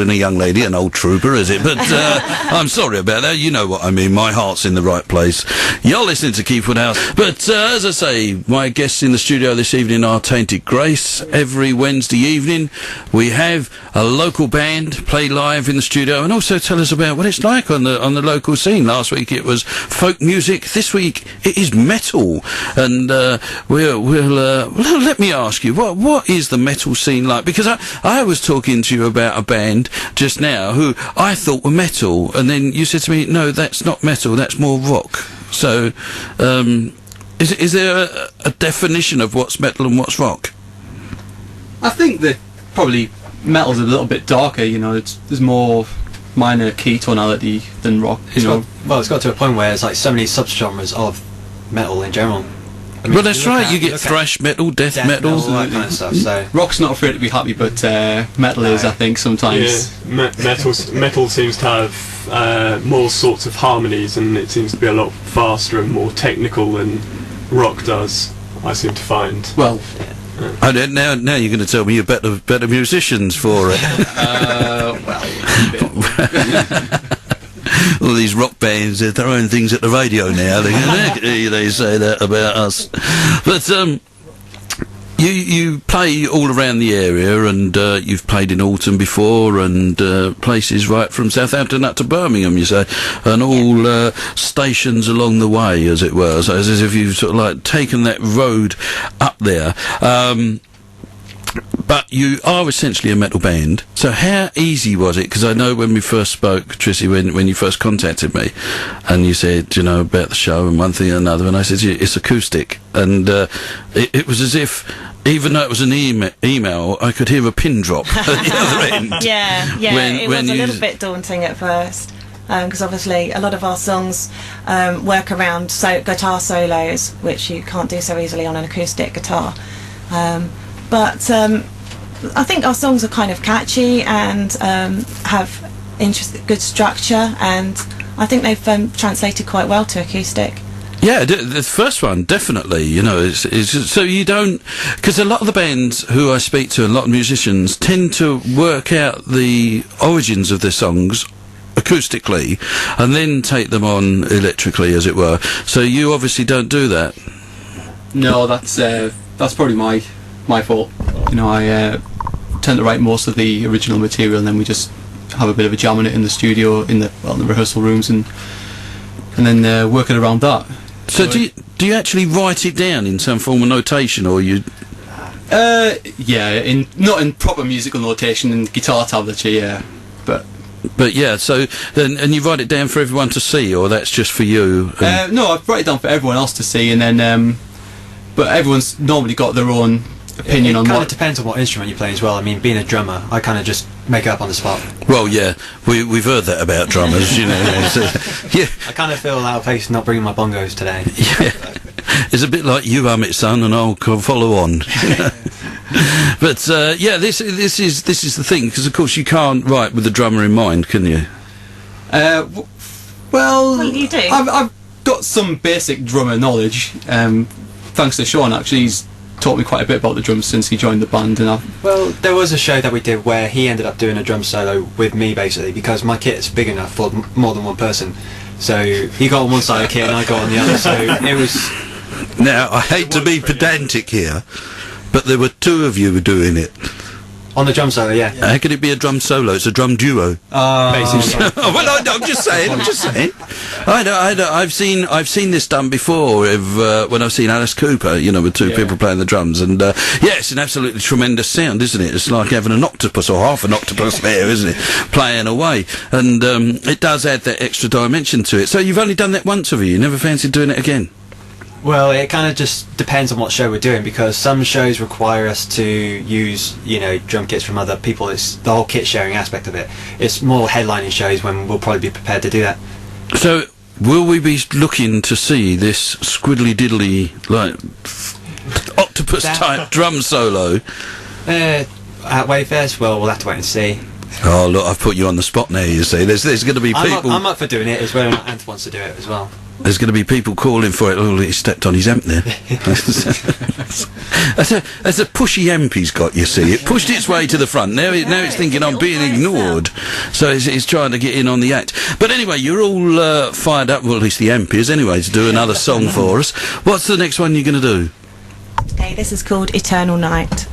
calling a young lady an old trooper, is it? But I'm sorry about that. You know what I mean. My heart's in the right place. You're listening to Keith Woodhouse. But as I say, my guests in the studio this evening are Tainted Grace. Every Wednesday evening we have a local band play live in the studio and also tell us about what it's like on the local scene. Last week it was folk music. This week it is metal. And we'll let me ask you, what is the metal scene like? Because I was talking to you about a band just now who I thought were metal, and then you said to me, no, that's not metal, that's more rock. So, is there a definition of what's metal and what's rock? I think that probably metal's a little bit darker, you know, there's more minor key tonality than rock, you know. It's got to a point where there's like so many subgenres of metal in general. I mean, well, that's right. You get thrash metal, death metal, all that kind of stuff. So rock's not afraid to be happy, but metal is, I think, sometimes. Yeah, metal seems to have more sorts of harmonies, and it seems to be a lot faster and more technical than rock does, I seem to find. Well, now you're going to tell me you're better musicians for it. All these rock bands, they're throwing things at the radio now. They say that about us. But you play all around the area, and you've played in Alton before, and places right from Southampton up to Birmingham, you say, and all stations along the way, as it were. So it's as if you've sort of like taken that road up there. But you are essentially a metal band. So how easy was it? Because I know when we first spoke, Trissy, when you first contacted me, and you said, you know, about the show and one thing and another, and I said, it's acoustic. And it was as if, even though it was an email, I could hear a pin drop at the other end. Yeah, it was a little bit daunting at first. Because obviously a lot of our songs work around guitar solos, which you can't do so easily on an acoustic guitar. But I think our songs are kind of catchy and have good structure, and I think they've translated quite well to acoustic. Yeah, the first one, definitely, you know, is so you don't... Because a lot of the bands who I speak to, and a lot of musicians, tend to work out the origins of their songs acoustically, and then take them on electrically, as it were. So you obviously don't do that. No, that's probably my fault. You know, I tend to write most of the original material, and then we just have a bit of a jam on it in the studio, in the rehearsal rooms, and then work it around that. So do you actually write it down in some form of notation, or you? Yeah, not in proper musical notation, in guitar tablature, yeah, But yeah, so then, and you write it down for everyone to see, or that's just for you? No, I write it down for everyone else to see, and then but everyone's normally got their own opinion on what. It kind of depends on what instrument you play as well. I mean, being a drummer, I kind of just make it up on the spot. Well, yeah, we've heard that about drummers, you know. So, yeah, I kind of feel out of place not bringing my bongos today. Yeah, it's a bit like you hum it, son, and I'll follow on. But yeah, this is the thing, because of course you can't write with the drummer in mind, can you? Well, you do. I've got some basic drummer knowledge. Thanks to Sean, actually, he's taught me quite a bit about the drums since he joined the band. Well, there was a show that we did where he ended up doing a drum solo with me, basically, because my kit is big enough for more than one person. So he got on one side of the kit and I got on the other. So it was. Now, I hate to be pedantic here, but there were two of you doing it. On the drum solo, yeah. How could it be a drum solo? It's a drum duo. Basically. Well, I'm just saying. I've seen this done before. When I've seen Alice Cooper, you know, with two people playing the drums, and yeah, it's an absolutely tremendous sound, isn't it? It's like having an octopus or half an octopus there, isn't it? Playing away, and it does add that extra dimension to it. So you've only done that once, have you? You never fancied doing it again? Well, it kind of just depends on what show we're doing, because some shows require us to use, you know, drum kits from other people. It's the whole kit sharing aspect of it. It's more headlining shows when we'll probably be prepared to do that. So, will we be looking to see this squiddly diddly, like, octopus type drum solo? At Weyfest? Well, we'll have to wait and see. Oh, look, I've put you on the spot now, you see. There's going to be people... I'm up for doing it as well, and Ant wants to do it as well. There's going to be people calling for it. Oh, he stepped on his amp there. That's a pushy amp he's got, you see. It pushed its way to the front. Now it's thinking I'm being ignored. So it's trying to get in on the act. But anyway, you're all fired up, well, at least the amp is anyway, to do another song for us. What's the next one you're going to do? Okay, this is called Eternal Night.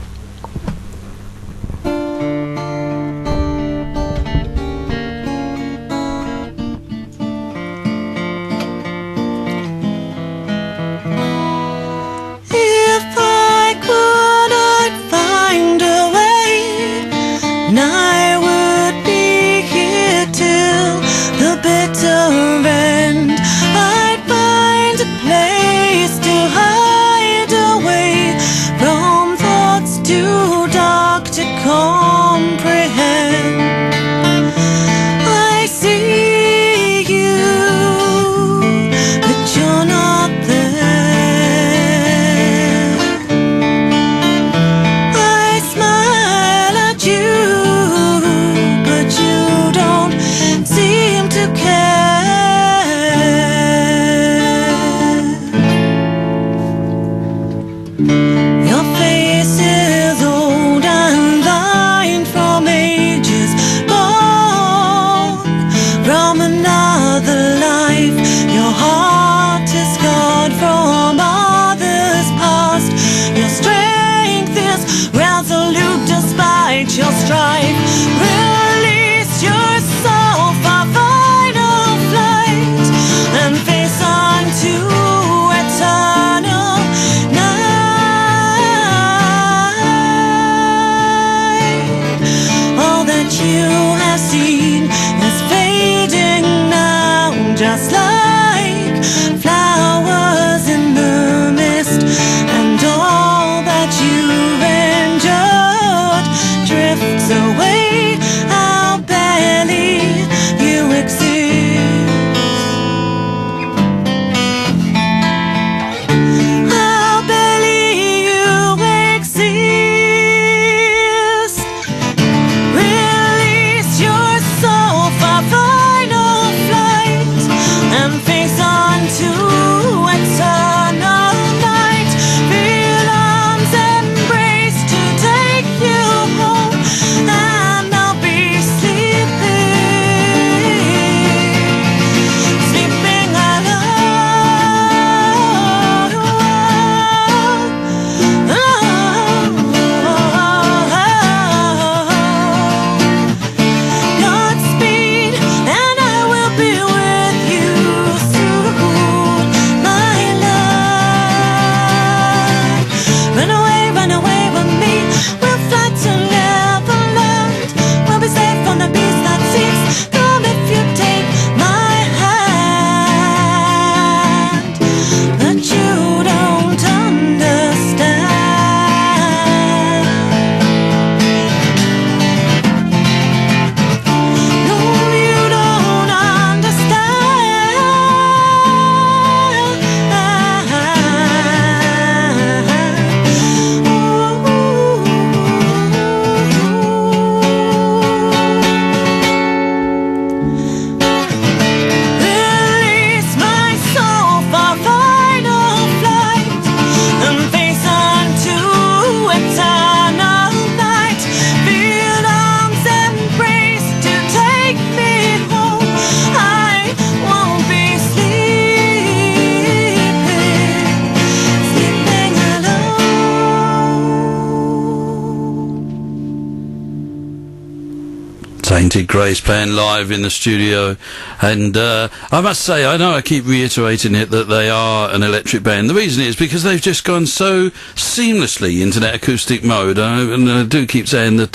Tainted Grace playing live in the studio, and I must say, I know I keep reiterating it, that they are an electric band. The reason is because they've just gone so seamlessly into that acoustic mode, and I do keep saying that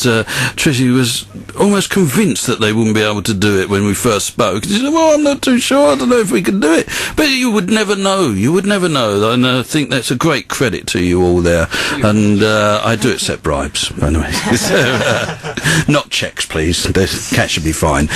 Trishy was almost convinced that they wouldn't be able to do it when we first spoke. She said, well, I'm not too sure, I don't know if we can do it, but you would never know, and I think that's a great credit to you all there, and I do accept bribes, anyway. So, not cheques, please. The cat should be fine.